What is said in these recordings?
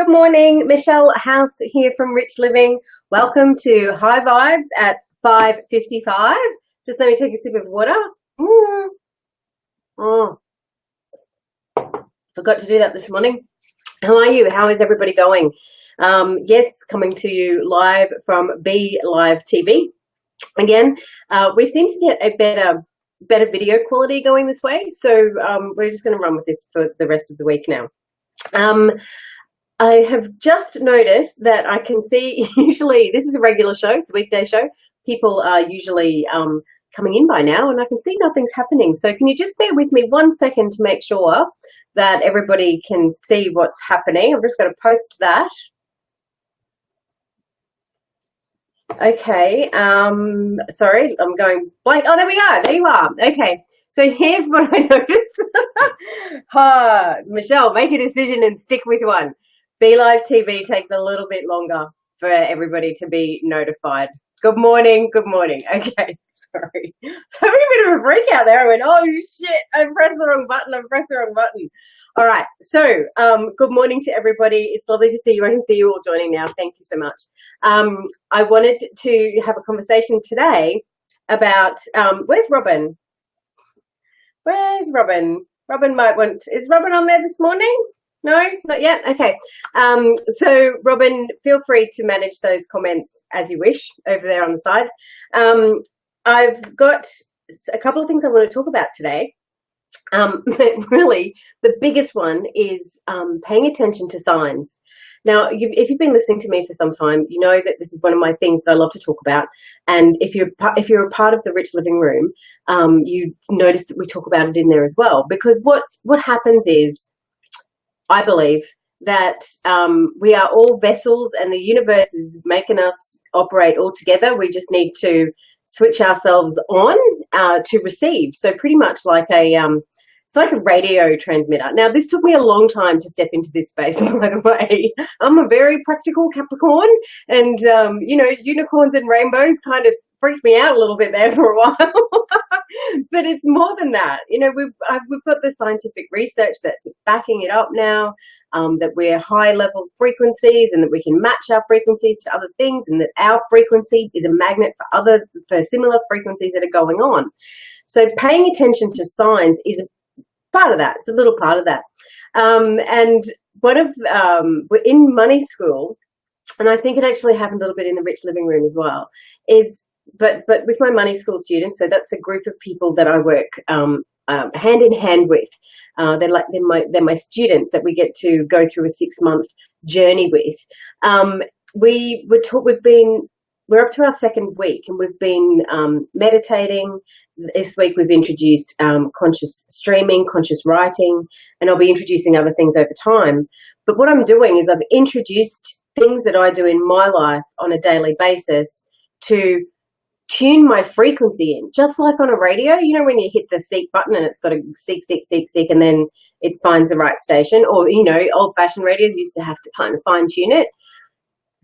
Good morning, Michelle House here from Rich Living. Welcome to High Vibes at 5:55. Just let me take a sip of water. Mm. Oh, forgot to do that this morning. How are you? How is everybody going? Yes, coming to you live from Be Live TV. Again, we seem to get a better video quality going this way, so we're just going to run with this for the rest of the week now. I have just noticed that I can see, usually this is a regular show, it's a weekday show. People are usually coming in by now and I can see nothing's happening. So can you just bear with me 1 second to make sure that everybody can see what's happening? I'm just going to post that. Okay, sorry, I'm going blank. Oh, there we are, there you are. Okay, so here's what I noticed. Michelle, make a decision and stick with one. Be Live TV takes a little bit longer for everybody to be notified. Good morning, good morning. Okay, sorry. So a bit of a freak out there. I went, oh shit, I pressed the wrong button, All right, so good morning to everybody. It's lovely to see you. I can see you all joining now. Thank you so much. I wanted to have a conversation today about, where's Robin? Where's Robin? Robin might want, is Robin on there this morning? No, not yet. Okay. So Robin, feel free to manage those comments as you wish over there on the side. I've got a couple of things I want to talk about today. Really, the biggest one is paying attention to signs. Now, if you've been listening to me for some time, you know that this is one of my things that I love to talk about. And if you're a part of the Rich Living Room, you notice that we talk about it in there as well. Because what happens is, I believe that we are all vessels and the universe is making us operate all together. We just need to switch ourselves on to receive. So pretty much like it's like a radio transmitter. Now, this took me a long time to step into this space, by the way. I'm a very practical Capricorn and, you know, unicorns and rainbows kind of freaked me out a little bit there for a while. But it's more than that. You know, we've got the scientific research that's backing it up now, that we're high level frequencies and that we can match our frequencies to other things and that our frequency is a magnet for similar frequencies that are going on. So paying attention to signs is a part of that. It's a little part of that. And we're in money school, and I think it actually happened a little bit in the Rich Living Room as well, but with my money school students, so that's a group of people that I work hand in hand with. They're my students that we get to go through a 6-month journey with. We're up to our second week and we've been meditating. This week we've introduced conscious streaming, conscious writing, and I'll be introducing other things over time. But what I'm doing is I've introduced things that I do in my life on a daily basis to tune my frequency in, just like on a radio. You know, when you hit the seek button and it's got a seek, and then it finds the right station, or, you know, old-fashioned radios used to have to kind of fine-tune it.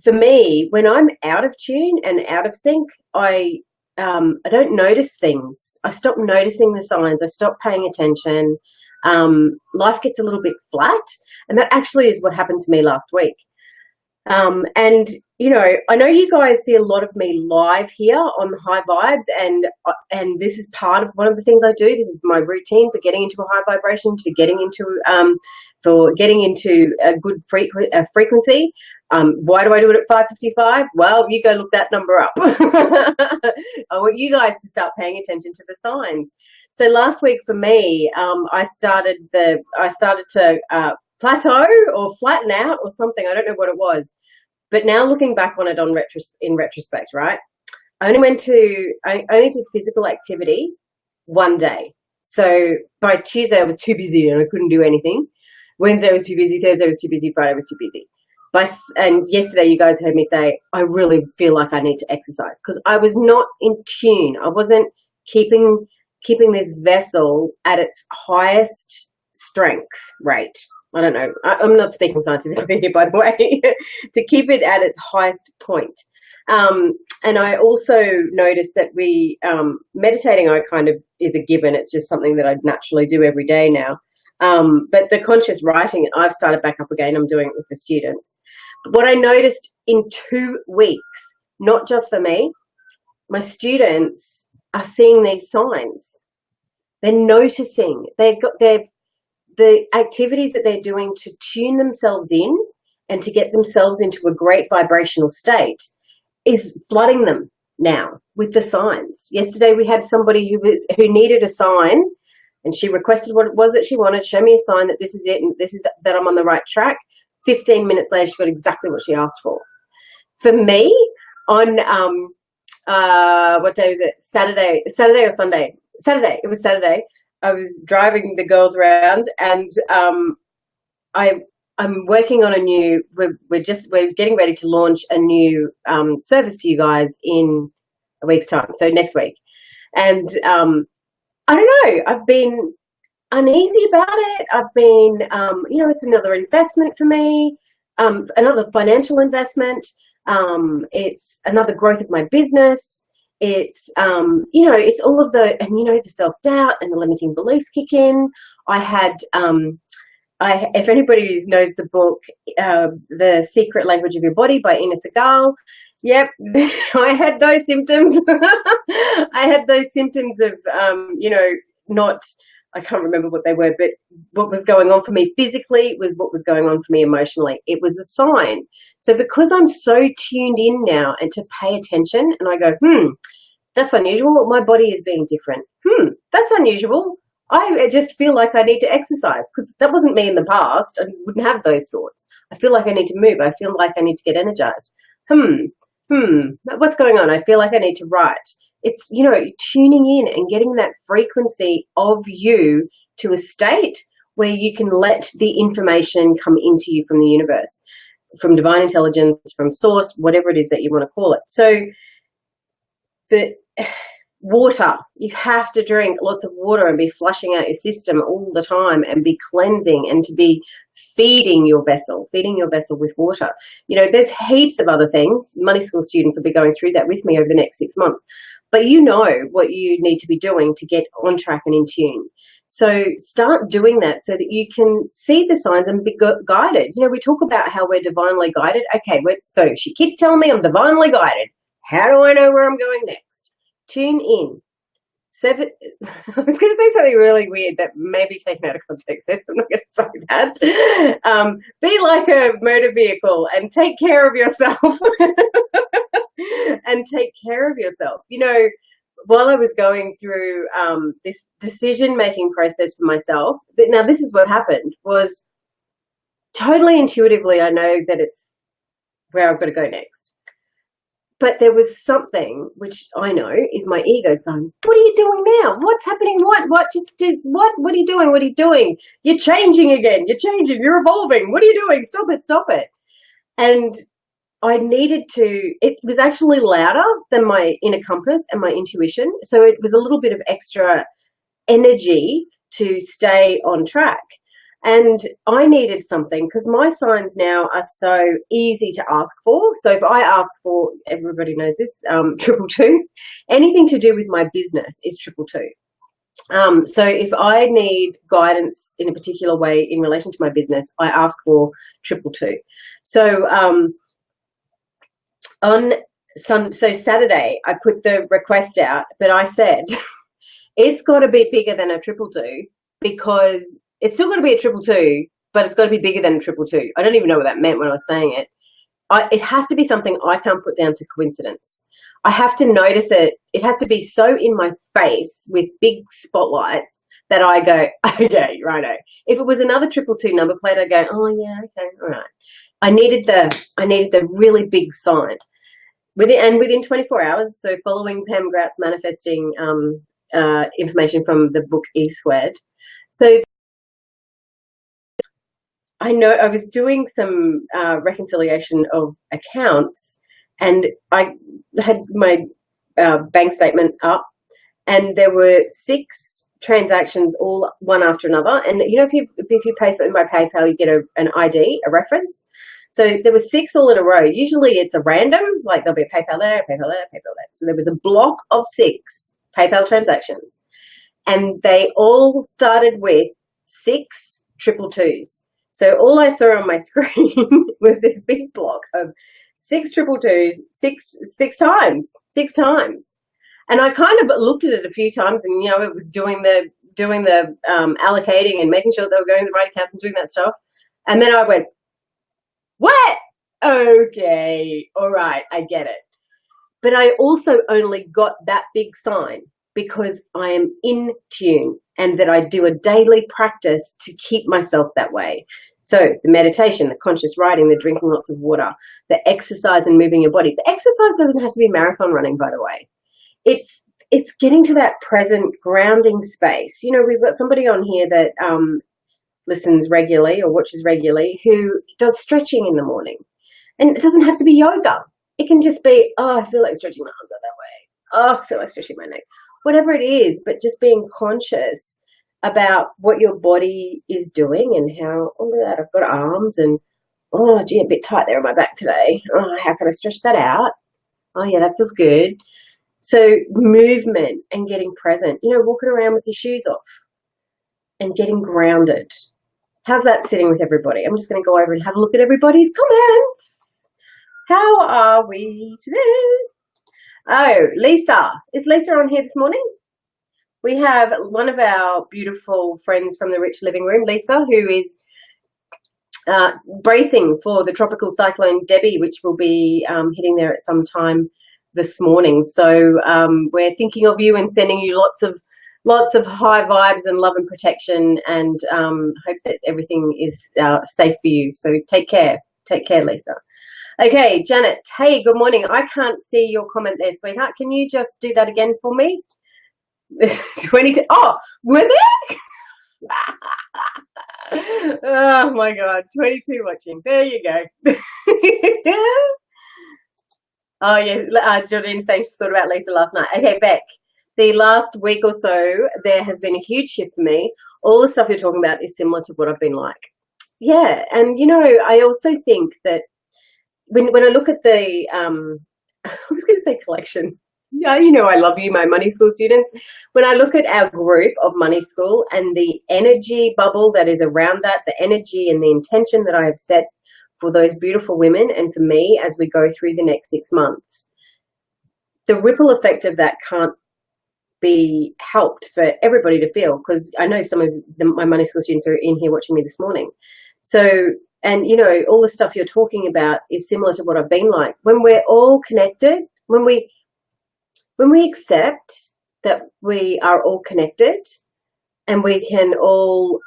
For me, when I'm out of tune and out of sync, I don't notice things. I stop noticing the signs. I stop paying attention. Life gets a little bit flat, and that actually is what happened to me last week. And, you know, I know you guys see a lot of me live here on High Vibes, and this is part of one of the things I do. This is my routine for getting into a high vibration, for getting into a good frequency. Why do I do it at 5:55? Well, you go look that number up. I want you guys to start paying attention to the signs. So last week for me, I started to plateau or flatten out or something. I don't know what it was. But now looking back on it in retrospect, right? I only did physical activity one day. So by Tuesday I was too busy and I couldn't do anything. Wednesday I was too busy, Thursday I was too busy, Friday I was too busy. And yesterday you guys heard me say, I really feel like I need to exercise because I was not in tune. I wasn't keeping this vessel at its highest strength rate. I don't know. I'm not speaking scientifically here, by the way, to keep it at its highest point. And I also noticed that meditating, I kind of is a given. It's just something that I naturally do every day now. But the conscious writing, I've started back up again. I'm doing it with the students. But what I noticed in 2 weeks, not just for me, my students are seeing these signs. They're noticing. The activities that they're doing to tune themselves in and to get themselves into a great vibrational state is flooding them now with the signs. Yesterday we had somebody who needed a sign, and she requested what it was that she wanted. Show me a sign that this is it and this is that I'm on the right track. 15 minutes later, she got exactly what she asked for. For me, on what day was it? Saturday or Sunday? Saturday. It was Saturday. I was driving the girls around, and I'm working on a new. We're getting ready to launch a new service to you guys in a week's time. So next week, and I don't know. I've been uneasy about it. I've been, it's another investment for me, another financial investment. It's another growth of my business. It's, it's all of the self-doubt and the limiting beliefs kick in. I had, if anybody knows the book, The Secret Language of Your Body by Ina Segal, yep, I had those symptoms. I had those symptoms of, not, I can't remember what they were, but what was going on for me physically was what was going on for me emotionally. It was a sign. So because I'm so tuned in now and to pay attention, and I go, that's unusual. My body is being different. That's unusual. I just feel like I need to exercise, because that wasn't me in the past. I wouldn't have those thoughts. I feel like I need to move. I feel like I need to get energized. What's going on? I feel like I need to write. It's, tuning in and getting that frequency of you to a state where you can let the information come into you from the universe, from divine intelligence, from source, whatever it is that you want to call it. So the water, you have to drink lots of water and be flushing out your system all the time and be cleansing and to be feeding your vessel with water. There's heaps of other things. Money School students will be going through that with me over the next 6 months. But you know what you need to be doing to get on track and in tune. So start doing that so that you can see the signs and be guided. We talk about how we're divinely guided. Okay, so she keeps telling me I'm divinely guided. How do I know where I'm going next? Tune in. I was going to say something really weird that may be taken out of context, so I'm not going to say that. Be like a motor vehicle and take care of yourself. And take care of yourself. While I was going through this decision-making process for myself, now this is what happened, was totally intuitively I know that it's where I've got to go next. But there was something which I know is my ego's going, what are you doing now? What's happening? What are you doing? What are you doing? You're changing again. You're changing. You're evolving. What are you doing? Stop it. And I needed to, it was actually louder than my inner compass and my intuition. So it was a little bit of extra energy to stay on track. And I needed something, because my signs now are so easy to ask for. So if I ask for, everybody knows this, 222, anything to do with my business is 222. So if I need guidance in a particular way in relation to my business, I ask for 222. So so Saturday I put the request out, but I said it's got to be bigger than a 222, because it's still got to be a 222, but it's got to be bigger than a 222. I don't even know what that meant when I was saying it. It has to be something I can't put down to coincidence. I have to notice it. It has to be so in my face with big spotlights that I go, okay, righto. If it was another 222 number plate, I'd go, oh yeah, okay, all right. I needed the really big sign. Within 24 hours, so following Pam Grout's manifesting information from the book E Squared. So I know I was doing some reconciliation of accounts, and I had my bank statement up, and there were 6 transactions, all one after another. And if you pay something by PayPal, you get an ID, a reference. So there were 6 all in a row. Usually it's a random, like there'll be a PayPal there, PayPal there, PayPal there. So there was a block of 6 PayPal transactions, and they all started with 6 triple twos. So all I saw on my screen was this big block of 6 triple twos, six times. And I kind of looked at it a few times, and you know, it was doing the allocating and making sure they were going to the right accounts and doing that stuff. And then I went, what? Okay, all right, I get it. But I also only got that big sign because I am in tune and that I do a daily practice to keep myself that way. So the meditation, the conscious writing, the drinking lots of water, the exercise and moving your body. The exercise doesn't have to be marathon running, by the way. It's getting to that present grounding space. You know, we've got somebody on here that listens regularly or watches regularly who does stretching in the morning. And it doesn't have to be yoga. It can just be, oh, I feel like stretching my arms that way. Oh, I feel like stretching my neck. Whatever it is, but just being conscious about what your body is doing and how, oh, look at that, I've got arms and, oh, gee, a bit tight there on my back today. Oh, how can I stretch that out? Oh, yeah, that feels good. So movement and getting present, you know, walking around with your shoes off and getting grounded. How's that sitting with everybody? I'm just going to go over and have a look at everybody's comments. How are we today? Oh, Lisa. Is Lisa on here this morning? We have one of our beautiful friends from the Rich Living Room, Lisa, who is bracing for the tropical cyclone Debbie, which will be hitting there at some time this morning. So we're thinking of you and sending you lots of high vibes and love and protection, and hope that everything is safe for you. So take care, Lisa. Okay, Janet. Hey, good morning. I can't see your comment there, sweetheart. Can you just do that again for me? 20. Oh, were there? Oh my God, 22 watching. There you go. Oh yeah, Jordan saying she thought about Lisa last night. Okay, Beck. The last week or so, there has been a huge shift for me. All the stuff you're talking about is similar to what I've been like. Yeah, and you know, I also think that when I look at the, I was going to say collection. Yeah, you know, I love you, my money school students. When I look at our group of money school and the energy bubble that is around that, the energy and the intention that I have set for those beautiful women and for me as we go through the next 6 months, the ripple effect of that can't be helped for everybody to feel, because I know some of my money school students are in here watching me this morning. So, and you know, all the stuff you're talking about is similar to what I've been like. When we're all connected, when we accept that we are all connected and we can all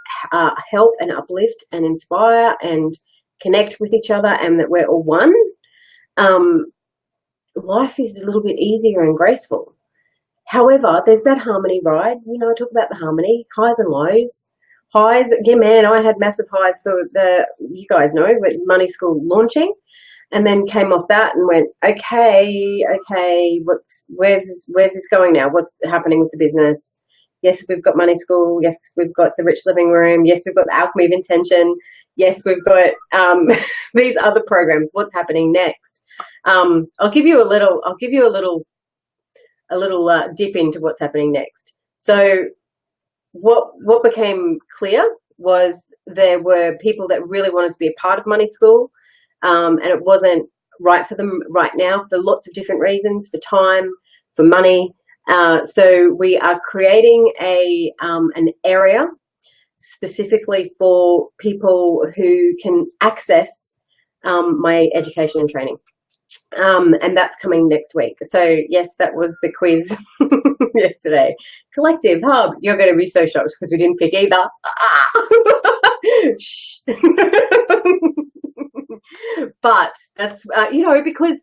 help and uplift and inspire and connect with each other, and that we're all one, life is a little bit easier and graceful. However, there's that harmony ride. You know, I talk about the harmony, highs and lows. Highs, yeah, man, I had massive highs for you guys know, with money school launching, and then came off that and went, okay, where's this going now? What's happening with the business? Yes, we've got money school. Yes, we've got the Rich Living Room. Yes, we've got the Alchemy of Intention. Yes, we've got these other programs. What's happening next? I'll give you a little dip into what's happening next. So what became clear was there were people that really wanted to be a part of money school, and it wasn't right for them right now for lots of different reasons, for time, for money. So we are creating an area specifically for people who can access my education and training. And that's coming next week. So yes, that was the quiz yesterday. Collective Hub. You're going to be so shocked because we didn't pick either. But that's, you know, because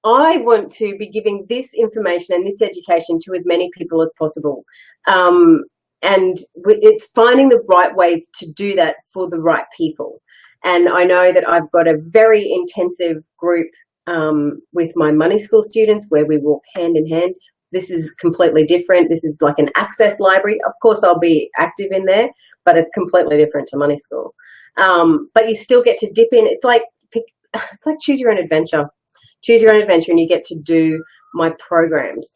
I want to be giving this information and this education to as many people as possible. And it's finding the right ways to do that for the right people. And I know that I've got a very intensive group with my money school students where we walk hand in hand. This is completely different. This is like an access library. Of course, I'll be active in there, but it's completely different to money school. But you still get to dip in. It's like choose your own adventure. Choose your own adventure, and you get to do my programs.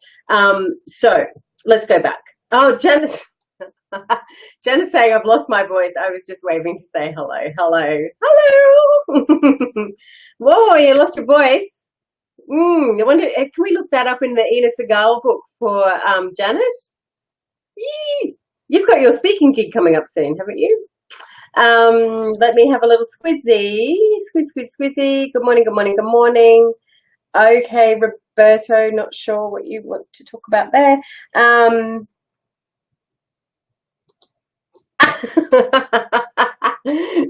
So let's go back. Oh, Janice. Jenna's saying I've lost my voice. I was just waving to say hello. Hello. Hello. Whoa, you lost your voice. I wonder, can we look that up in the Ina Segal book for Janet? Yee. You've got your speaking gig coming up soon, haven't you? Let me have a little squizzy. Squizzy. Good morning, good morning, good morning. Okay, Roberto, not sure what you want to talk about there.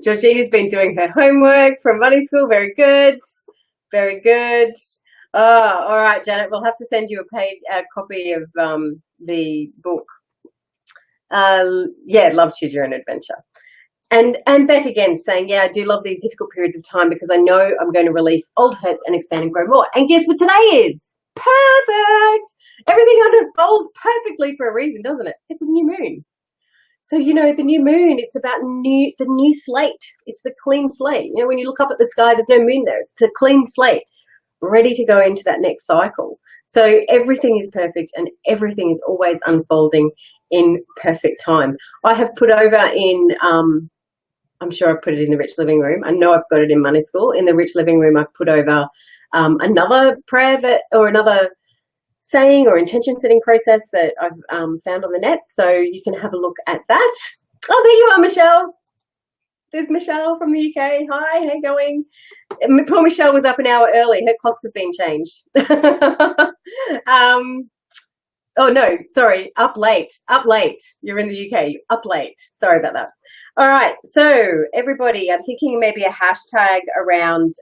Georgina's been doing her homework from money school. Very good. Very good. Oh, all right, Janet. We'll have to send you a copy of the book. Yeah, love Choose Your Own Adventure. And Beck again saying, yeah, I do love these difficult periods of time because I know I'm going to release old hurts and expand and grow more. And guess what today is? Perfect. Everything unfolds perfectly for a reason, doesn't it? It's a new moon. So, you know, the new moon, it's about the new slate. It's the clean slate. You know, when you look up at the sky, there's no moon there. It's the clean slate, ready to go into that next cycle. So everything is perfect and everything is always unfolding in perfect time. I have put over in, I'm sure I've put it in the Rich Living Room. I know I've got it in Money School. In the Rich Living Room, I've put over another prayer or another saying or intention setting process that I've found on the net. So you can have a look at that. Oh, there you are, Michelle. There's Michelle from the UK. Hi, how you going? Poor Michelle was up an hour early. Her clocks have been changed. Oh, no, sorry, up late. Up late. You're in the UK. Up late. Sorry about that. All right, so everybody, I'm thinking maybe a hashtag around,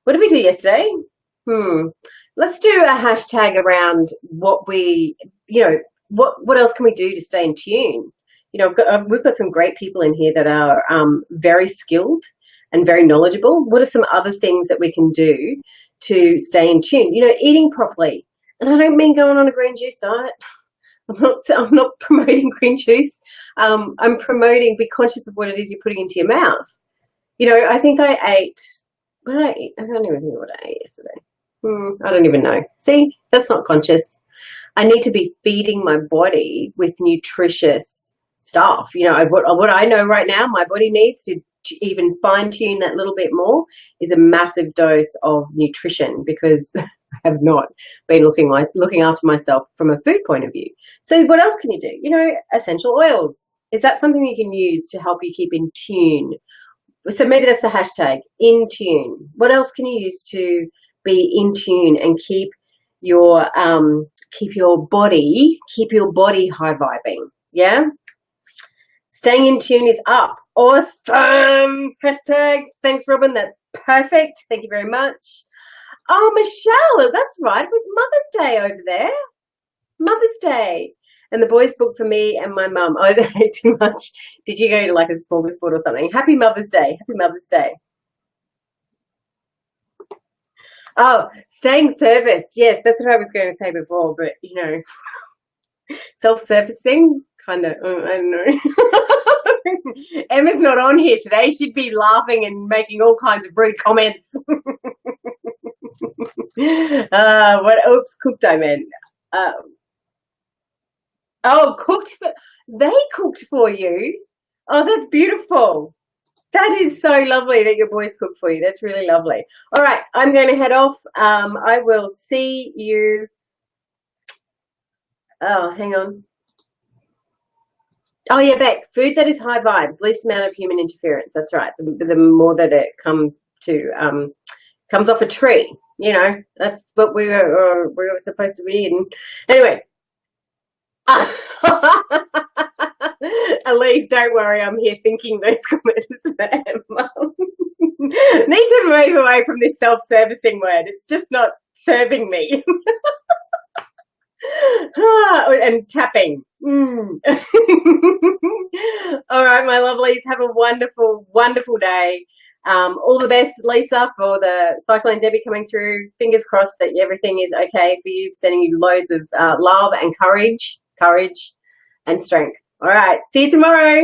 what did we do yesterday? Let's do a hashtag around what we, you know, what else can we do to stay in tune? You know, we've got some great people in here that are very skilled and very knowledgeable. What are some other things that we can do to stay in tune? You know, eating properly. And I don't mean going on a green juice diet. I'm not promoting green juice. I'm promoting be conscious of what it is you're putting into your mouth. You know, I think I ate, what did I eat? I don't even know what I ate yesterday. I don't even know. See, that's not conscious. I need to be feeding my body with nutritious stuff. You know, what I know right now my body needs to even fine tune that little bit more is a massive dose of nutrition, because I have not been looking after myself from a food point of view. So what else can you do? You know, essential oils. Is that something you can use to help you keep in tune? So maybe that's the hashtag, in tune. What else can you use to be in tune and keep your body high vibing? Yeah. Staying in tune is up. Awesome. Hashtag. Thanks, Robin. That's perfect. Thank you very much. Oh, Michelle, that's right. It was Mother's Day over there. Mother's Day. And the boys booked for me and my mum. Oh, I don't know too much. Did you go to like a smorgasbord or something? Happy Mother's Day. Happy Mother's Day. Oh, staying serviced. Yes, that's what I was going to say before, but you know, self-servicing, kind of, I don't know. Emma's not on here today. She'd be laughing and making all kinds of rude comments. Oops, cooked I meant. Oh, cooked, they cooked for you. Oh, that's beautiful. That is so lovely that your boys cook for you. That's really lovely. All right, I'm going to head off. I will see you. Oh, hang on. Oh, yeah, Beck. Food that is high vibes, least amount of human interference. That's right. The more that it comes off a tree, you know, that's what we were supposed to be eating. Anyway. Elise, don't worry, I'm here thinking those comments. Need to move away from this self-servicing word. It's just not serving me. And tapping. All right, my lovelies, have a wonderful, wonderful day. All the best, Lisa, for the Cyclone Debbie coming through. Fingers crossed that everything is okay for you. Sending you loads of love and courage and strength. All right, see you tomorrow.